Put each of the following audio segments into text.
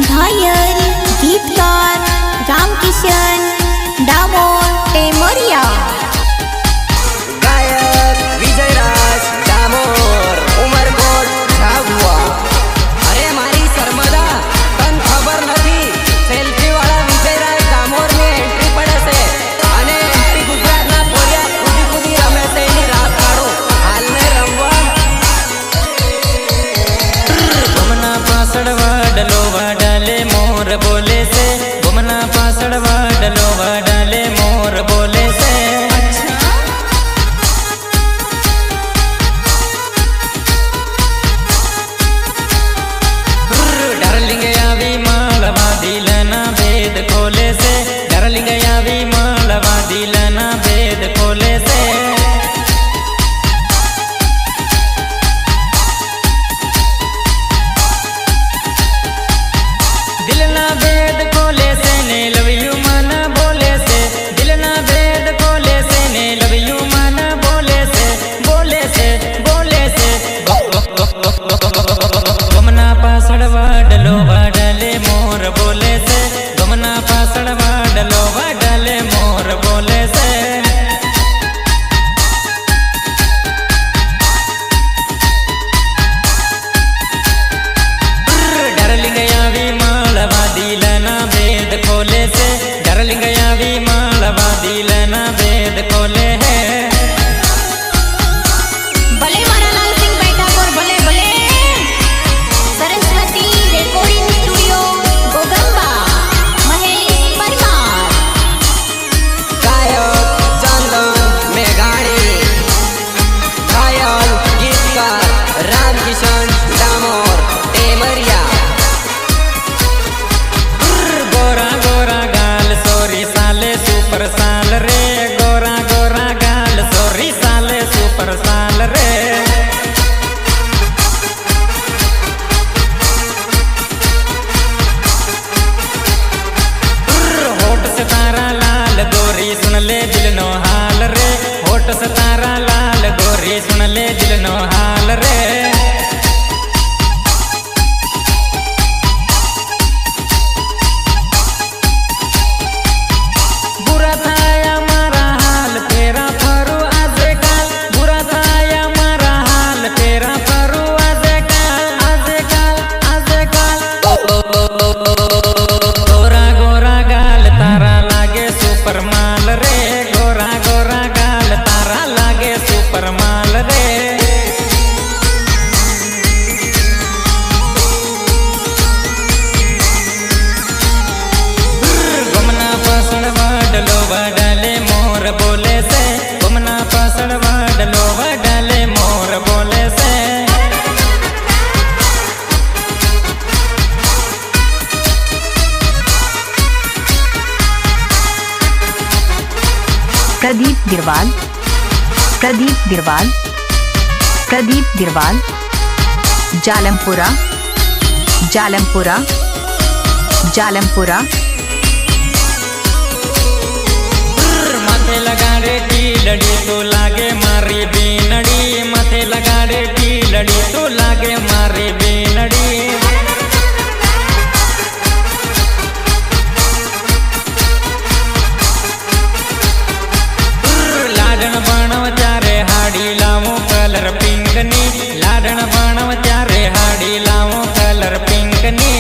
घायल गीतकार रामकिशन डामोर टेमरिया। गायक विजयराज डामोर उमरकोट झाबुआ। अरे मारी सरमदा तन खबर नहीं सेल्फी वाला विजयराज डामोर ने एंट्री पड़े से અને એમપી ગુજરાતના પોરિયા કુદી કુદી રમે છે એની રાત કાઢો હાલને રમવા घुमना पासड़ वाडलो वाडाले मोर बोले से घुमना पासड़ वाडलो वाडाले मोर बोले से डार्लिंग आवी मालवा दिलना भेद खोले से डार्लिंग आवी मालवा दिलना भेद खोले से दिलना भेद खोले से ने लव यू माना बोले से दिलना भेद खोले से ने लव यू माना बोले से बोले से बोले से घुमना पासड़ वाडलो वाडले मोर बोले से घुमना पासड़ वाडलो वाडले मोर बोले से डार्लिंग आवी मालवा दिलना भेद खोले से डार्लिंग आवी मालवा दिलना भेद खोले है भले मारालाल सिंह बैठा और भले भले सरस्वती रिकॉर्डिंग स्टूडियो गोगंबा महेश परमार। गायक चंदन मेघाणी। घायल गीतकार रामकिशन डामोर टेमरिया। गोरा गोरा गाल सोरी साले सुपर साल रे गोरा गोरा गाल सोरी साले सुपर साल रे होठ से तारा लाल गोरी सुन ले दिल नो हाल रे होठ से तारा लाल गोरी सुन ले दिल नो हाल रे बुरा थाया मारा हाल तेरा फरू आज काल बुरा थाया मारा हाल तेरा फरू आज काल गोरा गोरा गाल तारा लागे सुपर माल रे गोरा गोरा गाल तारा लागे सुपर माल रे घुमना पासड़ वाडलो वाडले मोर बोले से घुमना पासड़ वाडलो वाडले मोर बोले से प्रदीप गिरवाल प्रदीप गिरवाल प्रदीप गिरवाल जालमपुरा जालमपुरा जालमपुरा माथे लगाड़े टीलड़ी तो लागे मारी बीनड़ी माथे लगाड़े टीलड़ी तो लागे मारी बीनड़ी लाडन बाणव चारे हाड़ी लावो कलर पिंकनी लाडन बाणव चारे हाड़ी लावो कलर पिंकनी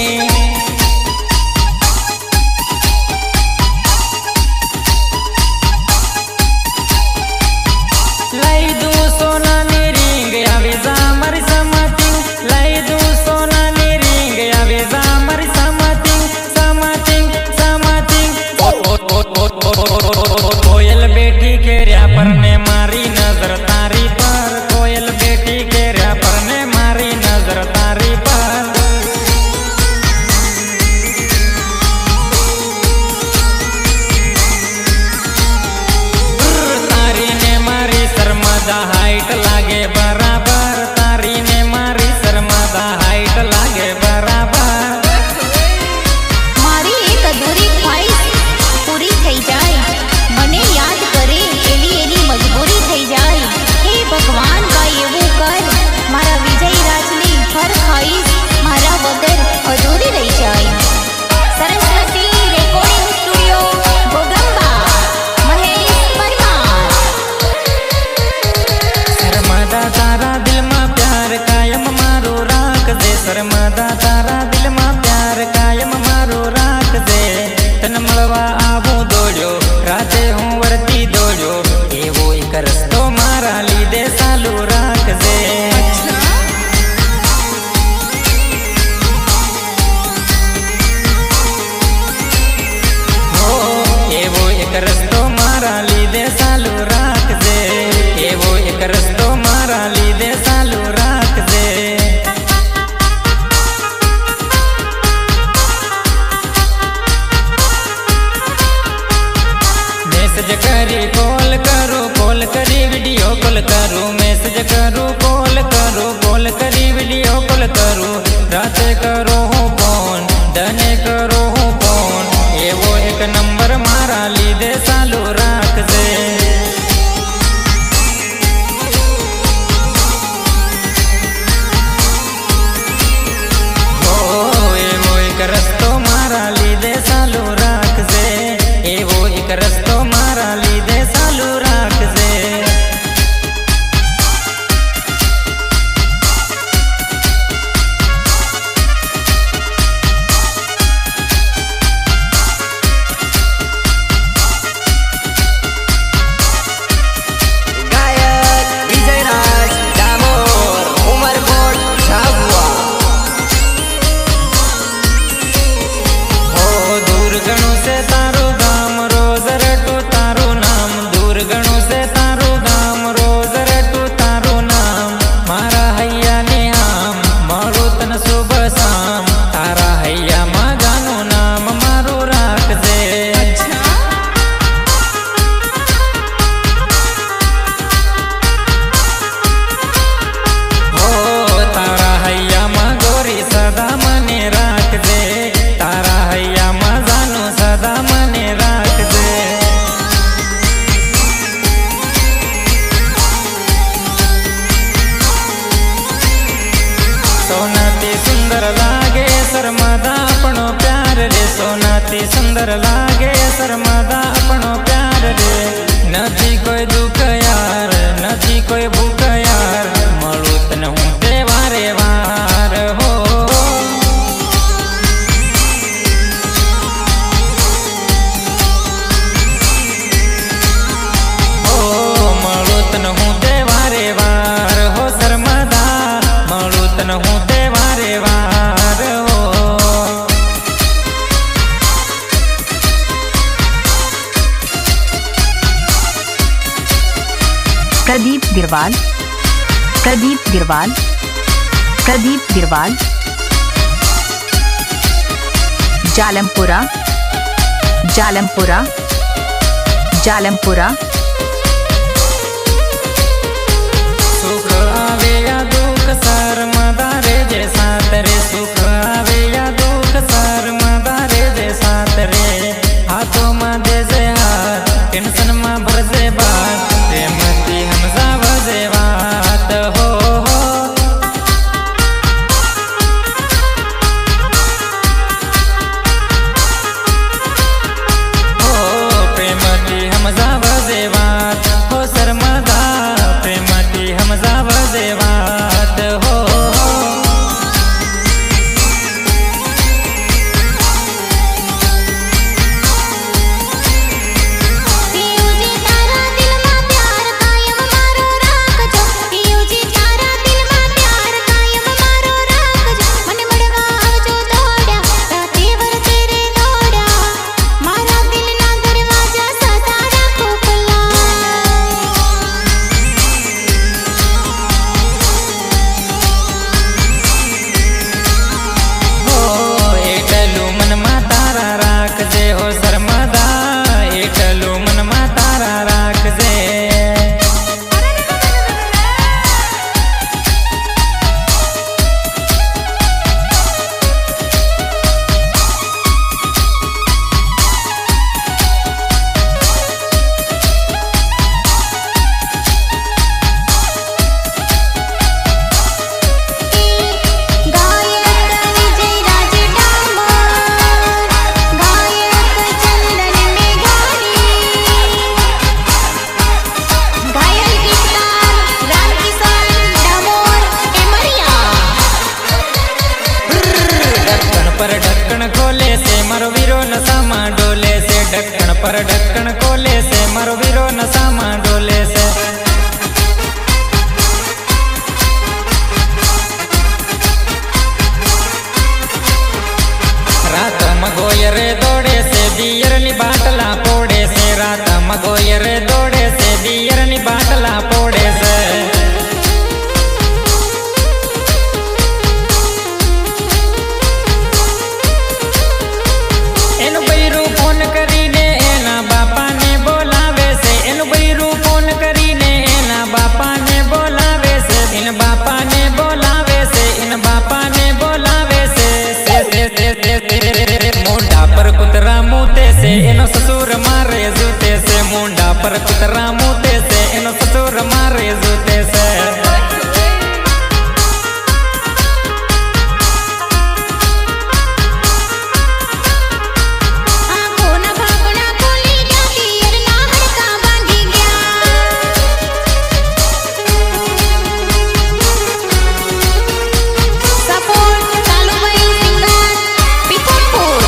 लाई दू सोना नी रिंग आवी जा मारी समती लाई दू सोना नी कॉल करूँ मैसेज करूँ कॉल करी वीडियो कॉल करूँ राते करो हूँ फोन दने करो हूँ फोन एवो एक नंबर मारा लीधे चालू राखजे रस्तो मारा लीधे चालू राखजे एवो एक रस्तो मारा लीधे चालू राखजे गायक विजयराज डामोर उमरकोट झाबुआ दूर गणों से तारू गाम रोज रटू तारू नाम दूर गणों से तारू गाम रोज रटू तारू नाम मारा हैया ने आम मारू तन सुबह शाम तारा हैया मा गानो नाम मारू राखजे हो तारा हैया मा गोरी सदा मने राखजे तारा हैया मा जानो सदा मने राखजे सोनाती सुंदर लागे सरमदा अपनो प्यार रे सोनाती सुंदर लागे सरमदा अपनो प्यार रे नथी कोई दुख यार नथी कोई भूख यार मळू तने हूँ ते वारे वार हो हूँ ते वारे वार हो सरमदा मळूतन हूँ ते वारे वार हो प्रदीप गिरवाल प्रदीप गिरवाल प्रदीप गिरवाल जालमपुरा जालमपुरा जालमपुरा सुख आवे या दुख सरमदा रे जे साथ रे सुख आवे या दुख सरमदा रे जे साथ रे हाथों में दे जे हाथ टेंशन में भर जे बात प्रेमती हमजा वजे बात हो प्रेमती हमजा वजे बात हो सरमदा प्रेमती हमजा वजे बात हो पियूजी तारा दिल में प्यार कायम मारो राखजो पियूजी तारा दिल में प्यार कायम मारो राखजो मन मड़वा आवजो दौड्या राते वरते रे दौड्या मारा दिल ना दरवाजा सदा राखो खुला एटलू मन मा तारा राखजे हो सरमदा एटलू मन मा तारा राखजे गायक विजयराज डामोर गायक चंदन मेघानी घायल गीतकार रामकिशन डामोर एमरिया ढक्कन पर ढक्कन खोले से मारो वीरो नसामा डोले से ढक्कन पर ढक्कन खोले से मारो वीरो नसामा डोले से रात मगोयर दौड़े से दियर नी बाटला पोड़े से रात मगोयर दौड़े से दियर नी बाटला पोड़े से एनु बैरू फोन करीने एना बापा ने बोलावे से एनु बैरू फोन करीने एना बापा એનો સસુર મારે જૂતે છે મુંડા પર કૂતરા મૂતે છે એનો સસુર મારે જૂતે છે આંખોના ભાગોના ખોલી ગયા પિયરના હડકા બાંધી ગયા સપોર્ટ કાલુભાઈ સિંગર પીથમપુર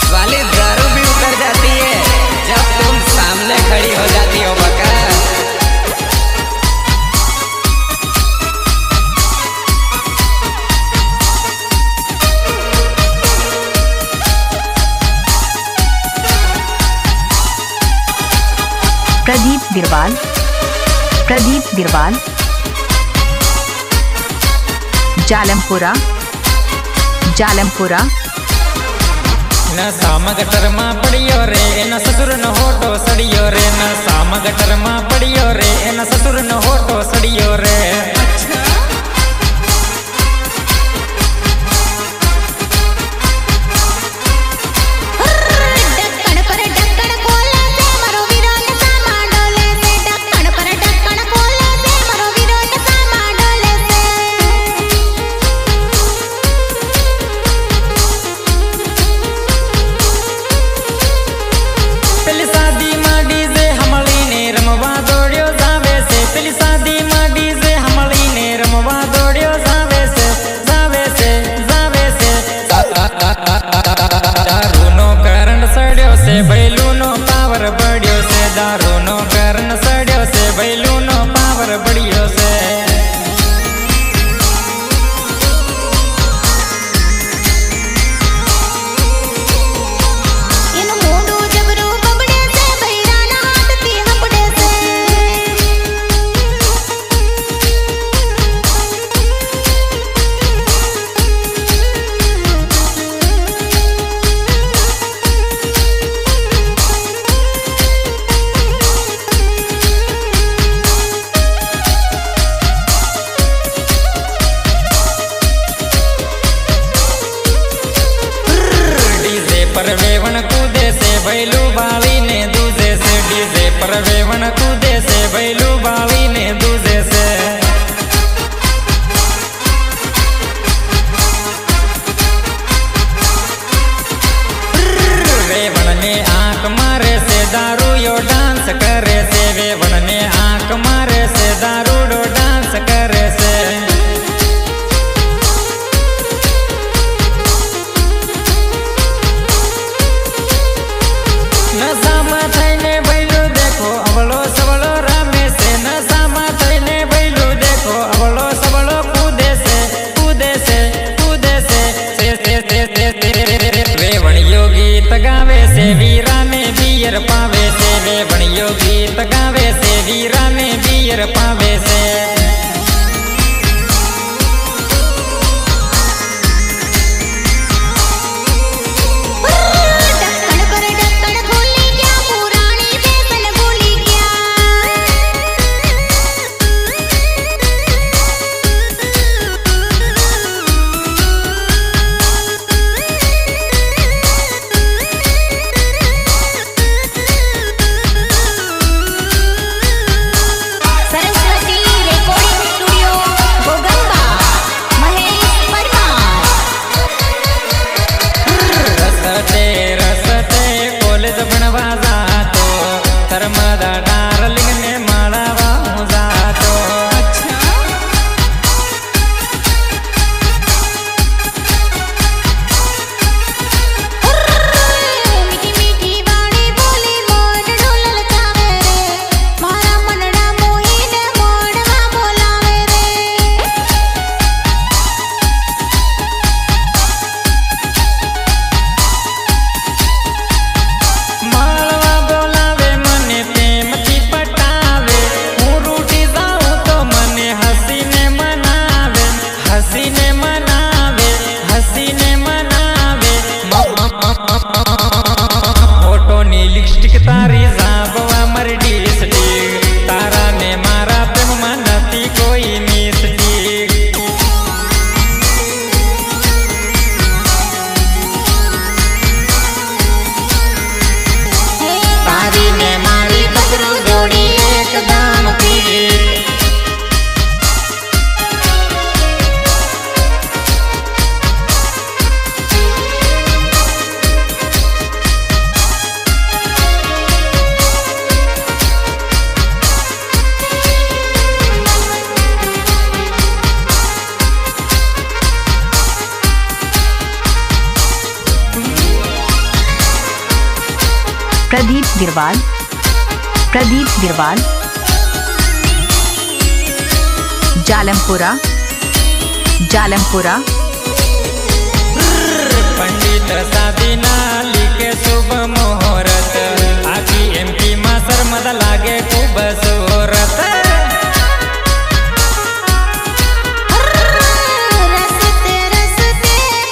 साले दारू भी उतर जाती है जब तुम सामने खड़ी हो जाती हो बका। प्रदीप गिरवाल, प्रदीप गिरवाल, जालमपुरा, जालमपुरा, નશામાં ગટરમાં પડ્યો રે એના સસુરનો હોટો સડિયો રે નશામાં ગટરમાં પડ્યો રે એના સસુરનો હોટો સડિયો રે ઢક્કણ પર ઢક્કણ ખોલે છે મારો વીરો નશામાં ડોલે છે ઢક્કણ પર ઢક્કણ ખોલે છે મારો વીરો નશામાં ડોલે છે પેલી શાદીમાં ડીજે હમળીને રમવા દોડ્યો જાવે છે પેલી શાદીમાં ડીજે હમળીને રમવા દોડ્યો જાવે છે જાવે છે જાવે છે દારૂનો કરંટ સડ્યો છે ભૈલુનો પાવર બળ્યો છે દારૂનો કરંટ સડ્યો છે ભૈલુનો પાવર બળ્યો છે એનું મોઢું જબરું બબડે છે બૈરાના હાથથી હપડે છે ડીજે પર વેવણ કૂદે છે ભૈલું બાળીને દૂધે છે ડીજે પર વેવણ કૂદે છે ભૈલું બાળીને દૂધે છે વેવણને આંખ મારે છે દારૂયો ડાન્સ કરે છે વેવણને આંખ મારે છે દારૂડો ડાન્સ કરે છે નશામાં થઈને ભૈલું દેખો અવળો સવ प्रदीप गिरवाल, प्रदीप गिरवाल, जालमपुरा, जालमपुरा, पंडित साधीना लिखे शुभ मुहूर्त आखी एमपी मा सरमदा लागे खूब सूरत रस्ते रस्ते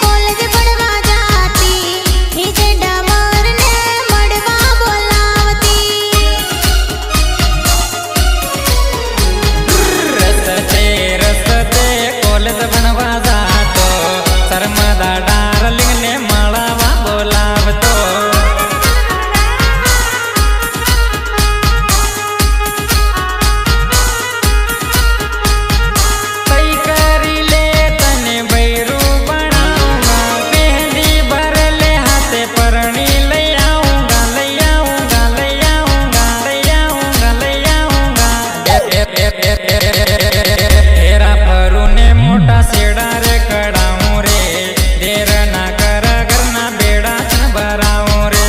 कॉलेज पढ़वा जाती हिजे डामर ने मड़वा बोलावती रस्ते कॉलेज बनवा जातो सरमदा डार्लिंग ने माळावा बोलावतो कई करी ले तने बैरू बनाऊंगा मेहंदी भर ले हाथे परणी ले आऊंगा ले आऊंगा ले आऊंगा ले आऊंगा ले आऊंगा तेरा परू ने मोटा सेड़ा रे कड़ाऊं रे देर ना कर करना बेड़ा न भराऊं रे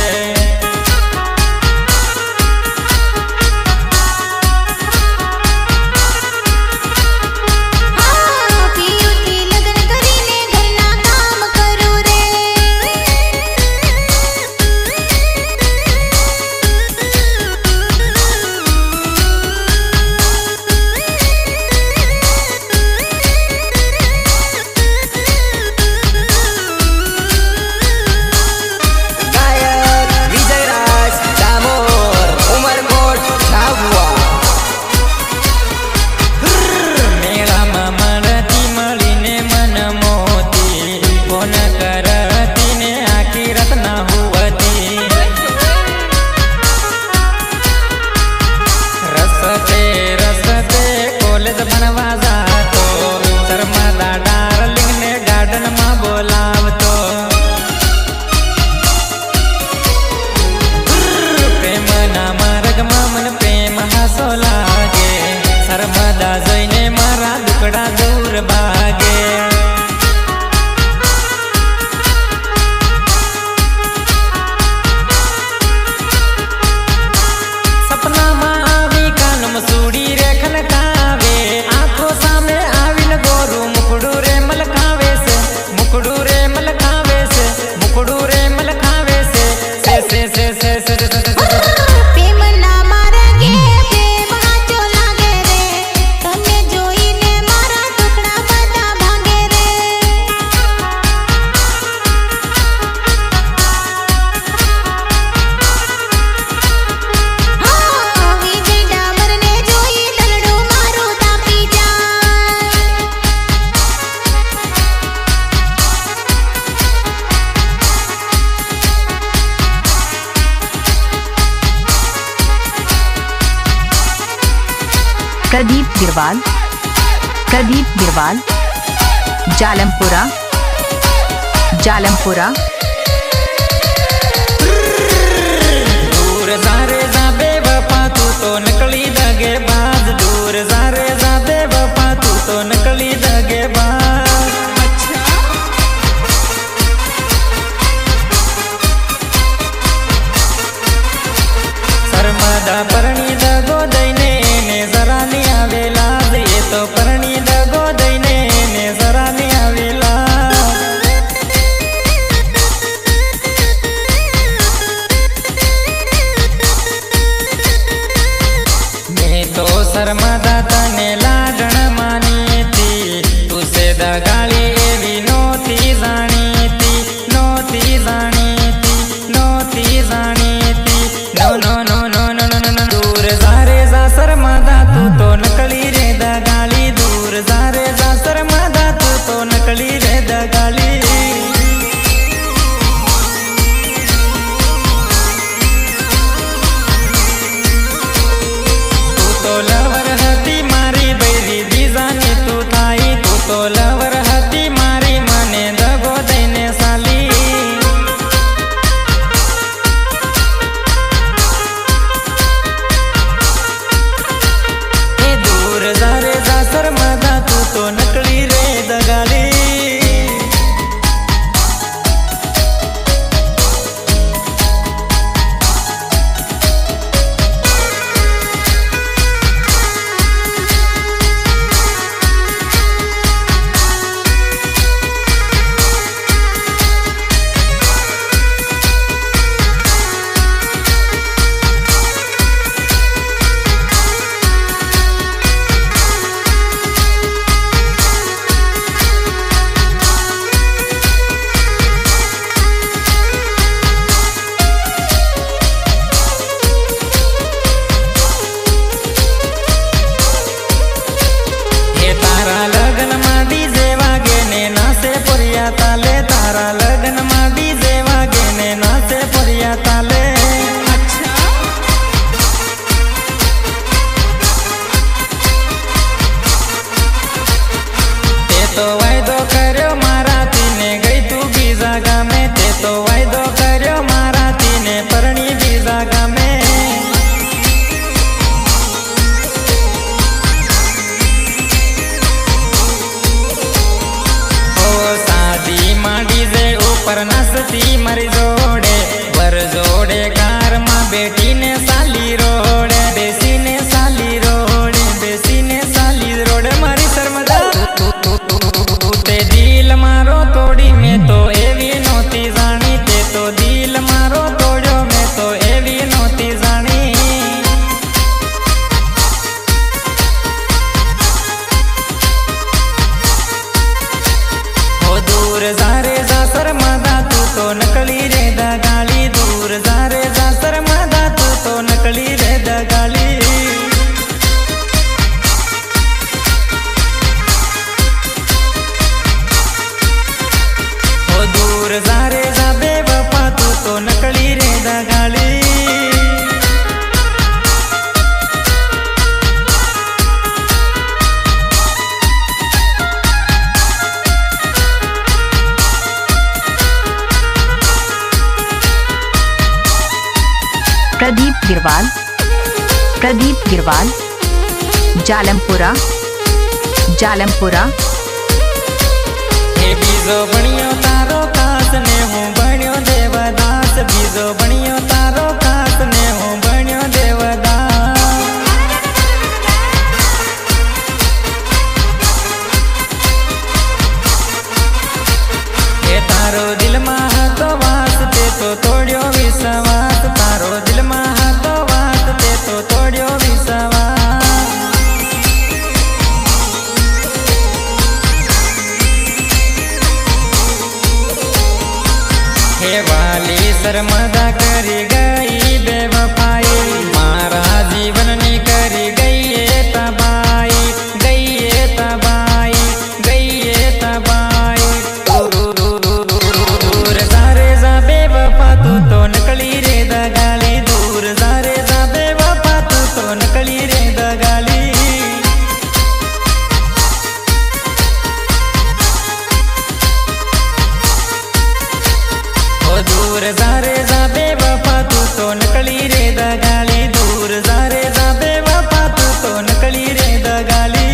हाँ पियुથી લગ્ન કરીને ઘરના કામ કરું રે ગાયક વિજયરાજ ડામોર ઉમરકોટ ઝાબુઆ મેળામાં મળતી મળીને મન મોતી ફોન કરતી ને આખી રાત ના હુવતી રસ્તે કોલેજ ભણવા જાતો શર્માદા ડાર્લિંગ ને ગાર્ડન માં બોલાવતો પ્રેમના માર્ગમાં મન પ્રેમ હાસો લાગે શર્માદા જોઈને મારા દુકડા દૂર ભાગે સપનામાં આવી કાનમ સૂડી રે ખનકાવે આંખો સામે આવીને ગોરું મુકડું રે મલકાવે છે મુકડું રે મલકાવે છે મુકડું રે મલકાવે છે પ્રેમના માર્ગે પ્રેમ હાચો લાગે રે તને જોઈને મારા ટુકડા બધા ભાગે રે હા વિજય ડામરને જોઈ દલડું મારું તાપી જાય प्रदीप गिरवाल, प्रदीप गिरवाल, जालमपुरा, जालमपुरा, दूर जारे जाबे बापा तू तो नकली दगे बाज दूर जारे जाबे बापा तू तो नकली दगे बाज शर्मादा परणी दगो दईने ने जरा नहीं आवेला ये तो परणी दगो दईने ने जरा नहीं आवेला पर नसती मरी जोड़े वर जोड़े कार माँ बेटी ने साली रोड़े बेसी ने साली रोड़े बेसी ने साली रोड़े मारी शर्मदा ते दिल मारो तोड़ी में तो एवी नोती जानी ते तो दिल मारो तोड़ो में तो एवी नोती जानी हो दूर जारे जा शर्मादा तू तो नकली रे दगाली दूर जारे जा शर्मादा तू तो नकली रे दगाली हो दूर जारे जा बेवफा तू तो नकली रे दगाली प्रदीप गिरवाल जालमपुरा हे बीजो बनियो तारो कास ने हूँ बनियो देवदास बीजो बनियो तारो कास ने हूँ बनियो देवदास हे तारो दिल में तो वास ते तो तोड़ियो विश्वास तारो दिल में तो वास ते तो तोड़ियो विश्वास हे वाली शर्मदा करी गई बेवफाई मारा जीवन नी करी गई ये तबाई गई ये तबाई गई ये तबाई दूर जारे जा बेवफा तू तो नकली रे दगाली दूर जारे जा बेवफा तू तो नकली रे दगाली दूर जारे जा बेवफा तू तो नकली रे दगाली दूर जारे जा बेवफा तू तो नकली रे दगाली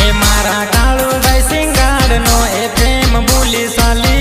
ए मारा काळू भाई सिंगार नो ए प्रेम भूली साली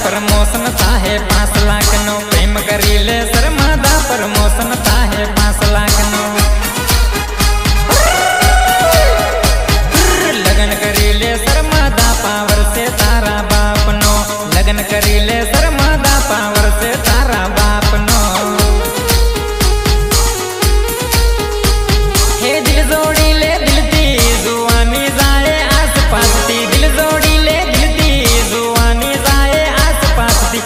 प्रमोशन ताहे 5 लाख नो प्रेम करी ले शर्मादा प्रमोशन ताहे 5 लाख नो लगन करी ले शर्मादा पावर से तारा बाप नो लगन करी ले शर्मादा पावर से तारा बाप नो हे दिल जोड़ी ले दिल दी जुआनी जाए आस पास दी दिल जोड़ी ले दिल दी जुआनी जाए आस पास थी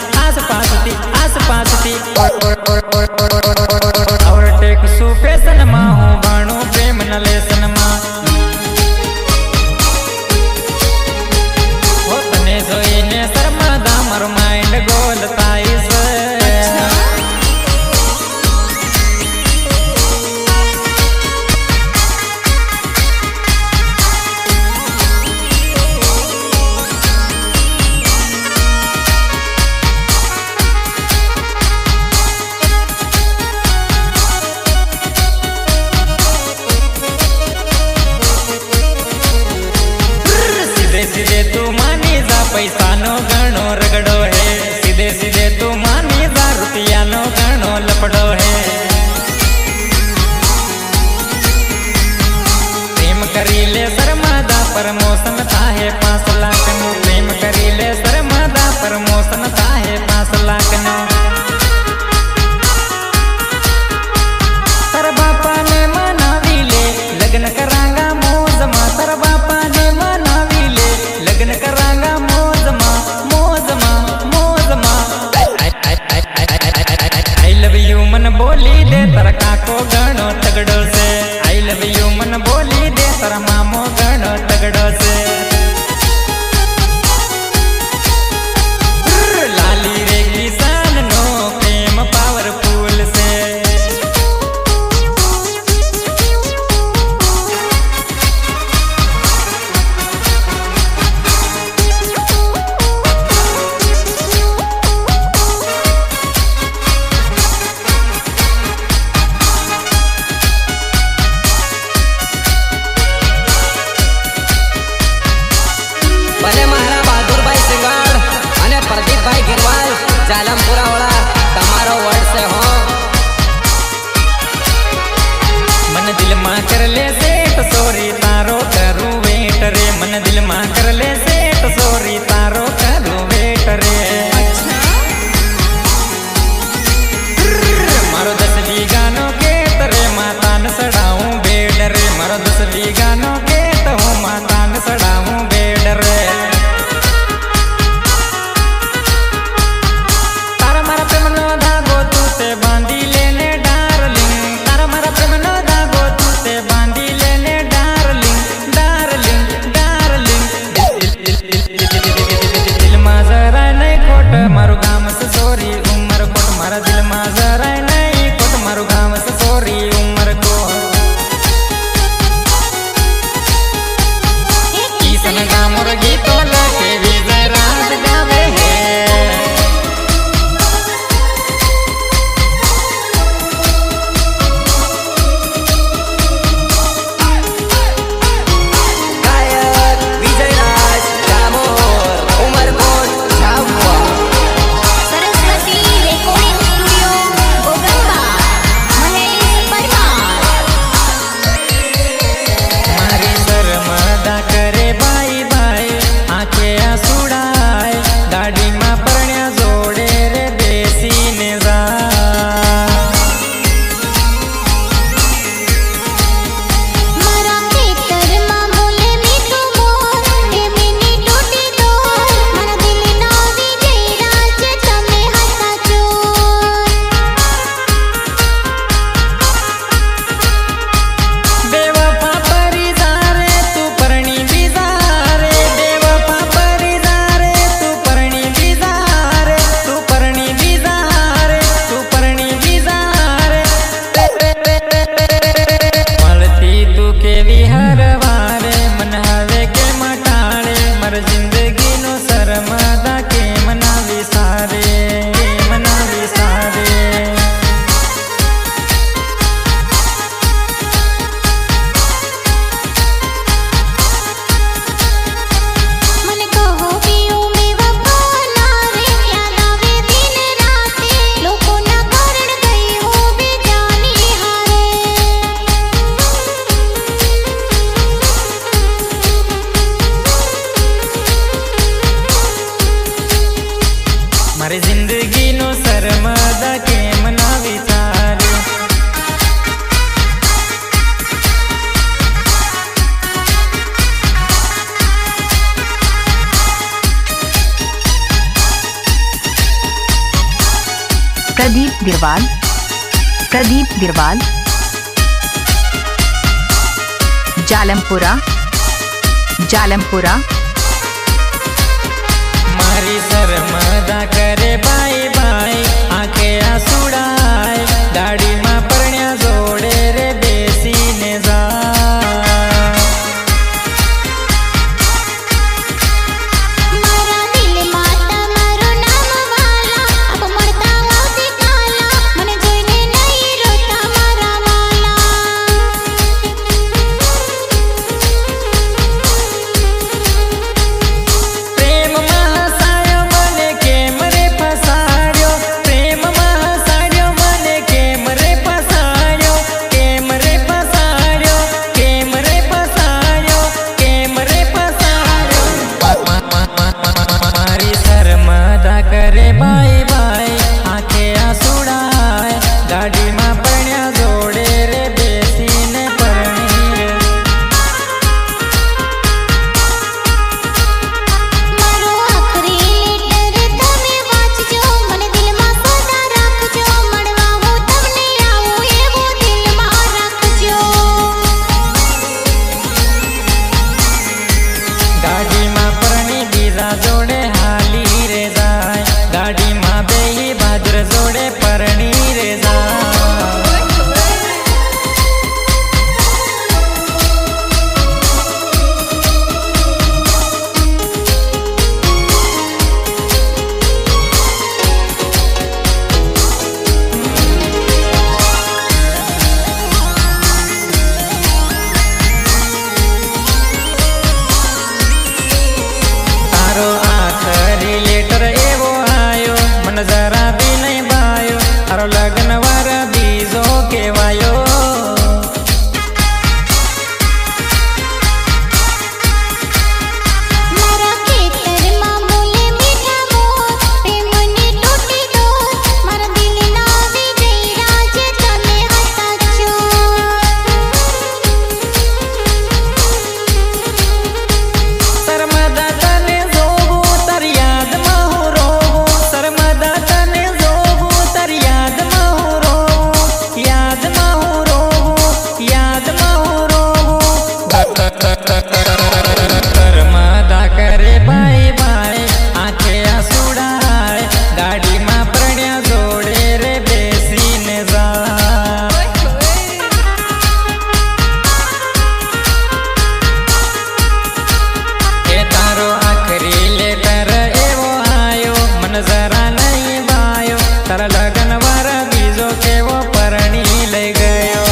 और टेक सुफेसन मा हूँ बाणु प्रेम न लेसन मा हो तने जोईने शर्मादा मारो माइंड गोलताई से प्रदीप गिरवाल, प्रदीप गिरवाल, जालमपुरा, जालमपुरा, मारी शर्मदा करे बाय बाय आके आसुडाय गाड़ी में परण्या जोड़े रे बेसी ने जा મારા દિલમાં તમારું નામ વાલા અબ મળતા આવતી કાલા મને જોઈને નહીં રોતા મારા प्रेम महासायो मने केम रे फसाड्यो प्रेम महासायो मने केम रे फसाड्यो केम रे फसाड्यो केम रे फसाड्यो केम रे फसाड्यो मारी शर्मदा करे बाय बाय आके आसुडाय गाड़ी में परण्या जोड़े रे बेसी ने परणी रे મારો આખરી લેટર તમે વાંચજો મને દિલમાં સદા રાખજો મળવા હું તમને આવું એવું દિલમાં રાખજો गाड़ी में परणी बीजा जोड़े हाली रे जाय गाड़ी में बेही भाद्र जोड़े परणी रे जाय तारो आखरी लेटर एवो आयो मन जरा भी नहीं बायो तारो लगन वारा बीजो केवायो મારા ખેતરમાં બોલે મીઠા મોર પ્રેમની તૂટી ડોર મારા દિલના વિજય રાજ તમે હતા शर्मदा तने जोगू तर याद में हूँ रोगू शर्मदा तने जोगू तर याद में हूँ रोगू याद में हूँ रोगू याद में हूँ रोगू शर्मदा करे बाय बाय आंखे आसुडाय गाड़ी में परण्या जोड़े रे बेसी ने जा ए तारो आखरी लेटर एवो आयो मन जरा नहीं बायो तारा लगन वारा बीजो केवो परणी लई गयो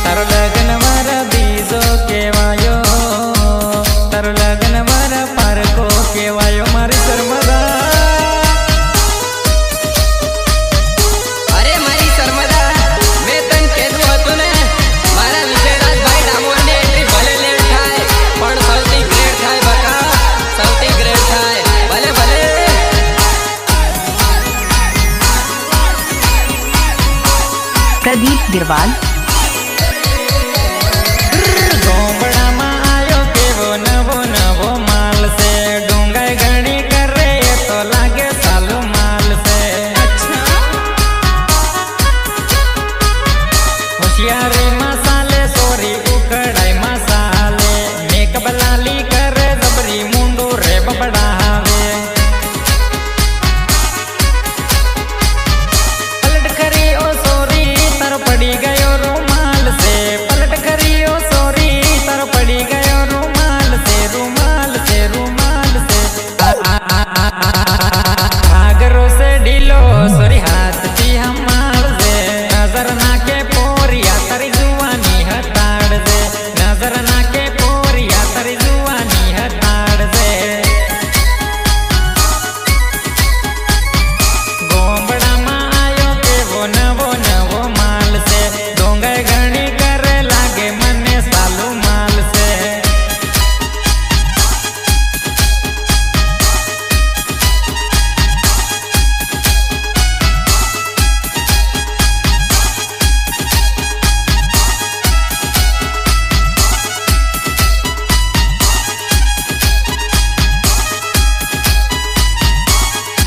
तारो लगन वारा बीजो केवायो तारो लगन वारा पारको केवायो मारी शर्मदा અરે મારી શર્મદા મેં તને કીધું હતું ને મારા વિજયરાજભાઈ ડામોરની એન્ટ્રી ભલે લેટ થાય પણ સૌથી ગ્રેટ થાય બકા સૌથી ગ્રેટ થાય ભલે ભલે प्रदीप गिरवाल, गोबड़ा में आयो केवो नवो नवो माल से डूंगाई घड़ी करे तो लागे सालू माल से होशियारी मसाले सोरी उकड़ाई मसाले मेकअप लाली करे जबरी मुंडू रे बबड़ावे पलट करी ओ सोरी तर पड़ी गयो रो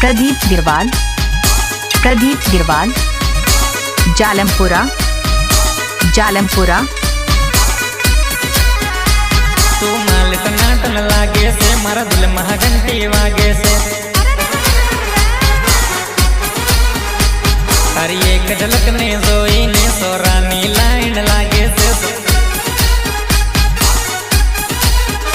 प्रदीप गिरवाल, प्रदीप गिरवाल, जालमपुरा, जालमपुरा। तू माल टनाटन लागे से मारा दिल महाघंटी वागे से तारी एक झलक ने जोई ने सोरानी लाइन लागे से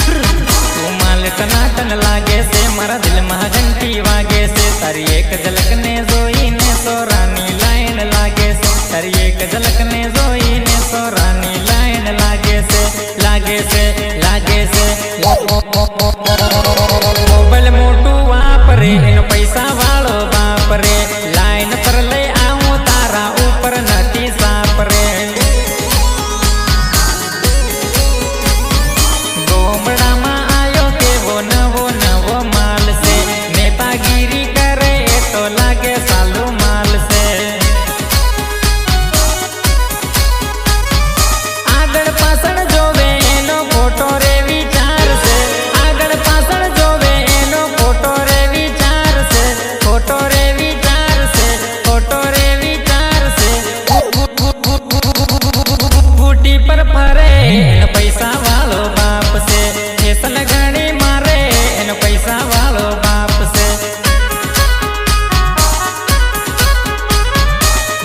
तू माल टनाटन लागे से मारा दिल महाघंटी वागे से तारी एक झलक ने जोई ने सोरानी लाइन लागे से तारी एक झलक ने जोई ने सोरानी लाइन लागे से लागे से लागे से मोबाइल मोटू वापरे इन पैसा वालो बापरे लाइन पर ले आऊं तारा ऊपर नटी सापरे गोमड़ा में आयो के वो नवो नवो माल से नेतागिरी करे तो लागे सालू माल से आगड़ पासड़ जोवे एनो फोटो रे विचार से आगड़ पासड़ जोवे एनो फोटो रे विचार से फोटो रे विचार से फोटो रे विचार से बूटी पर फरे एन पैसा वालो बाप से फैशन घड़ी मारे एन पैसा वालो बाप से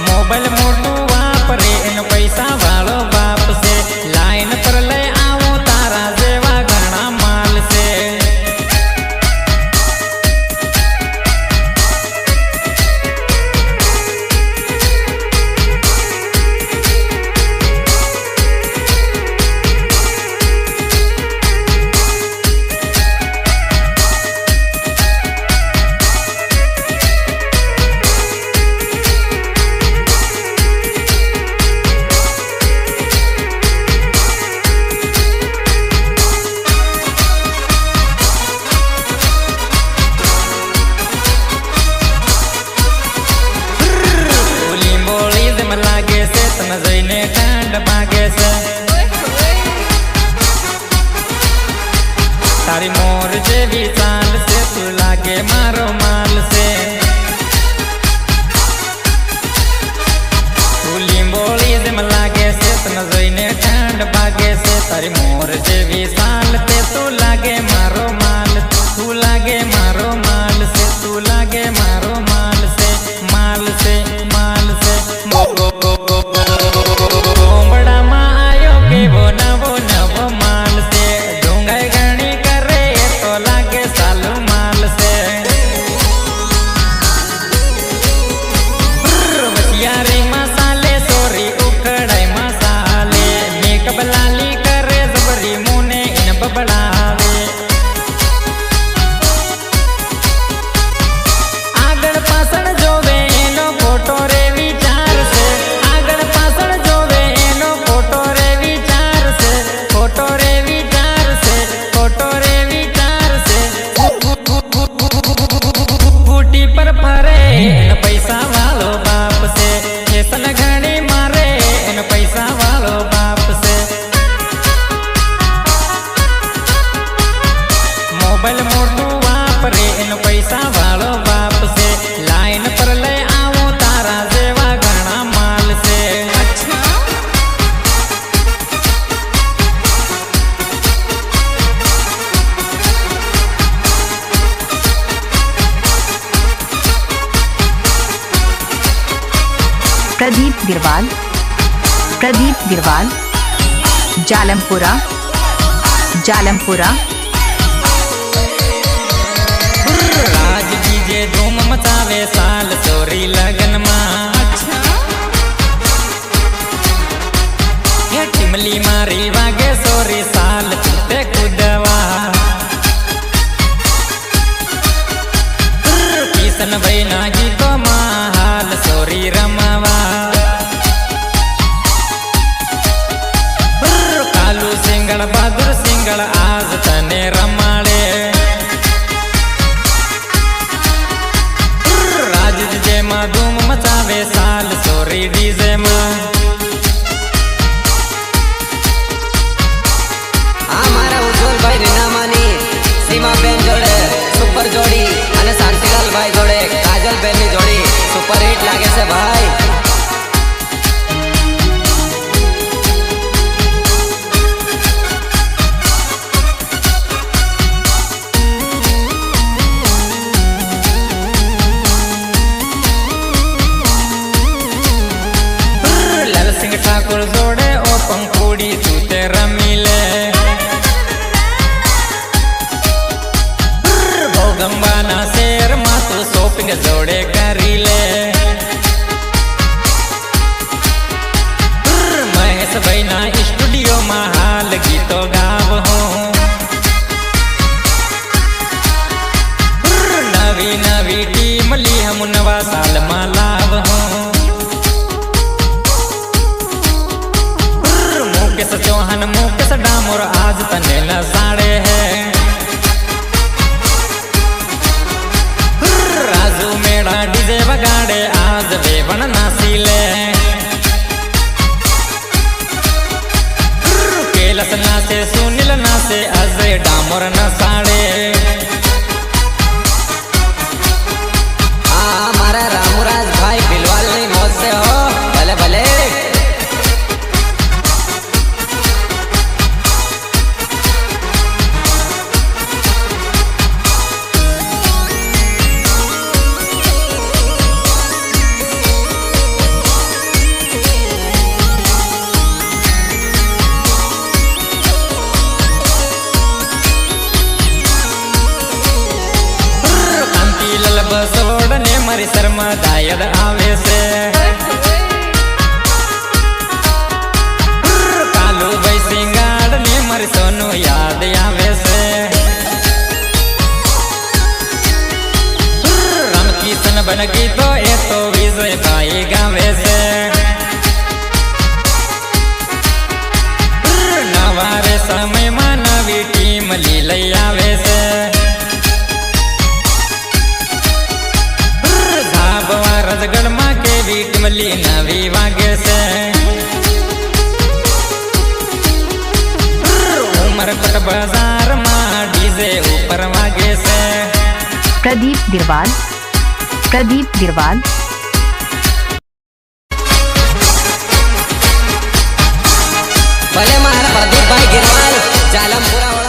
मोबाइल मोटू वापरे एन पैसा वालो बाप से लाइन पर ले आऊं तारा जेवा घना माल से बोली बोली जम लागे से तन जईने कांड भागे से तारी मोर जेवी चाल से तू लागे मारो माल से बोली बोली जम लागे से तन जईने कांड भागे से तारी मोर जेवी चाल ते तू लागे मारो माल तू लागे मारो माल से तू लागे मारो माल से माल से माल से गोमड़ा में आयो के वो नवो माल से ढूंढाई घणी करे तो लागे सालू माल से वसियारी मसाले सोरी उखड़ाई मसाले मेकअप लाली करे जबरी मुने इन बबड़ावे आगड़ पासड़ जोवे एनो फोटो रे विचार से आगड़ पासड़ जोवे एनो फोटो रे विचार से फोटो रे विचार से फोटो रे विचार से बूटी पर फरे एन पैसा वालो बाप से फैशन घड़ी मारे एन पैसा वालो बाप से मोबाइल मोटू वापरे इन पैसा वालो बाप से लाइन पर ले आऊं तारा जेवा घना माल से प्रदीप गिरवाल, प्रदीप गिरवाल, जालमपुरा, जालमपुरा। राज डीजे धूम मचावे साल चोरी लगन मां टिमली मारी वागे सोरी साल ते कुदवा किशन भाई नागी तो महाल सोरी रमावा कालू सिंगड़ बहादुर सिंगड़ आज तने रमाड़े राज डीजे मां धूम मचावे साल सोरी डीजे मां અમારા ઉજ્જવલભાઈ રીનામાની સીમાબેન જોડે સુપર જોડી અને શાંતિલાલભાઈ જોડે ઠાકોર જોડે ઓ પંખુડી તું તે રમી લે ભોગંબાના શેરમાં તું શોપિંગ જોડે કરી લે મહેશભાઈ ના સ્ટુડિયોમાં હાલ ગીતો ગાવ હું નવી નવી ટીમ લી હમ નવા સાલમાં લાવ હું मुकेश चौहान मुकेश डामोर आज तने नसाड़े है राजू मेड़ा डीजे बगाड़े आज वेवन नासी ले कैलाश नाचे सुनील नाचे अजय डामोर नसाड़े मारा रामराज भाई बिलवाल नहीं मौत से हो भले भले बसोड़ ने मारी शर्मा दायद आवे से कालू भाई सिंगाड़ ने मारी सोनू याद आवे से राम किशन बन गीतो ये तो विजय भाई गावे से नवारे समय में नवी टीम ली लई आवे से रजगढ़ माँ के बीट मली नवी वागे से उमरकोट बाजार माँ डीजे ऊपर वागे से प्रदीप गिरवाल भले मारा प्रदीप भाई गिरवाल जालमपुरा